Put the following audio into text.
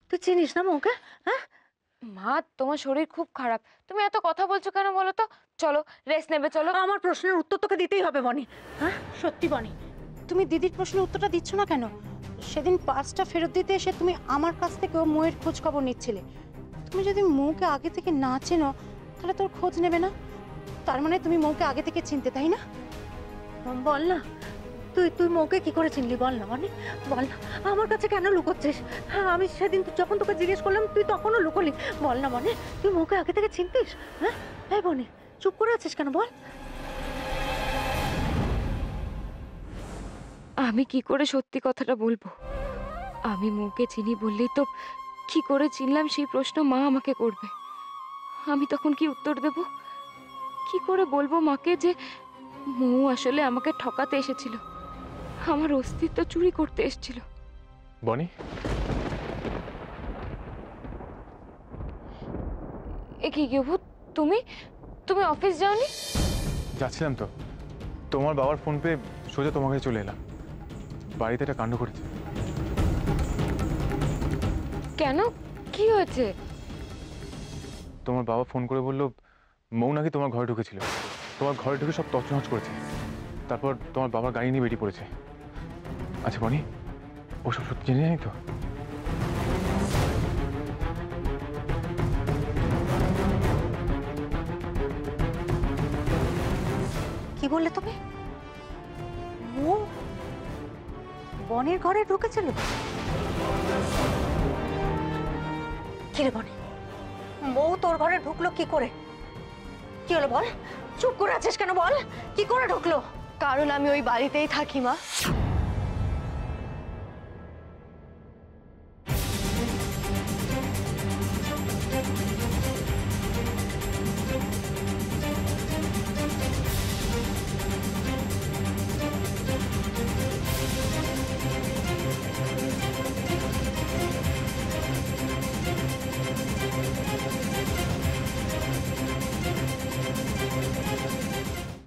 তুই চিনিস না মৌকে? হ্যাঁ মা, তোমার শরীর খুব খারাপ, তুমি এত কথা বলছো কেন বলো তো? চলো রেস্ট নেবে, চলো। আমার প্রশ্নের উত্তর তোকে দিতেই হবে বনি। হ্যাঁ সত্যি বনি, তুমি দিদির প্রশ্নের উত্তরটা দিচ্ছ না কেন? সেদিন পার্সটা ফেরত দিতে এসে তুমি আমার কাছ থেকেও মৌয়ের খোঁজ খবর নিচ্ছিলে। তুমি যদি মৌকে আগে থেকে না চেনো তাহলে তোর খোঁজ নেবে না। তার মানে তুমি মৌকে আগে থেকে চিনতে, তাই না? বল না, তুই তুই মৌকে কি করে চিনলি বল না বনি, বল না। আমার কাছে কেন লুকোচ্ছিস? হ্যাঁ আমি সেদিন যখন তোকে জিজ্ঞেস করলাম তুই তখনও লুকোলি। বল না বনি, তুই মৌকে আগে থেকে চিনতিস? হ্যাঁ এই বনি, চুপ করে আছিস কেন বল? আমি কি করে সত্যি কথাটা বলবো? আমি মৌকে চিনি বললেই তো কি করে চিনলাম সেই প্রশ্ন মা আমাকে করবে। আমি তখন কি উত্তর দেব? কি করে বলবো মাকে যে মৌ আসলে আমাকে ঠকাতে এসেছিল, আমার অস্তিত্ব চুরি করতে এসেছিল? বনি, এ কি গেবু, তুমি তুমি অফিস যাওনি? যাচ্ছিলাম তো, তোমার বাবার ফোন পেয়ে সোজা তোমার কাছে চলে এলাম। বাড়িতে একটা কাণ্ড করেছে। কেন, কি হয়েছে? তোমার বাবা ফোন করে বললো মৌ নাকি তোমার ঘরে ঢুকেছিল, তোমার ঘরে ঢুকে সব তছনছ করেছে। তারপর তোমার বাবার গাড়ি নিয়ে বেরিয়ে পড়েছে। আচ্ছা বনি, ওসব সত্যি জেনে জানি তো? কি বললে তুমি? মৌ বনের ঘরে ঢুকেছিল? কিরে বনি, মৌ তোর ঘরে ঢুকলো কি করে? কি হলো বল? চুপ করে আছিস কেন বল? কি করে ঢুকলো? কারণ আমি ওই বাড়িতেই থাকি মা।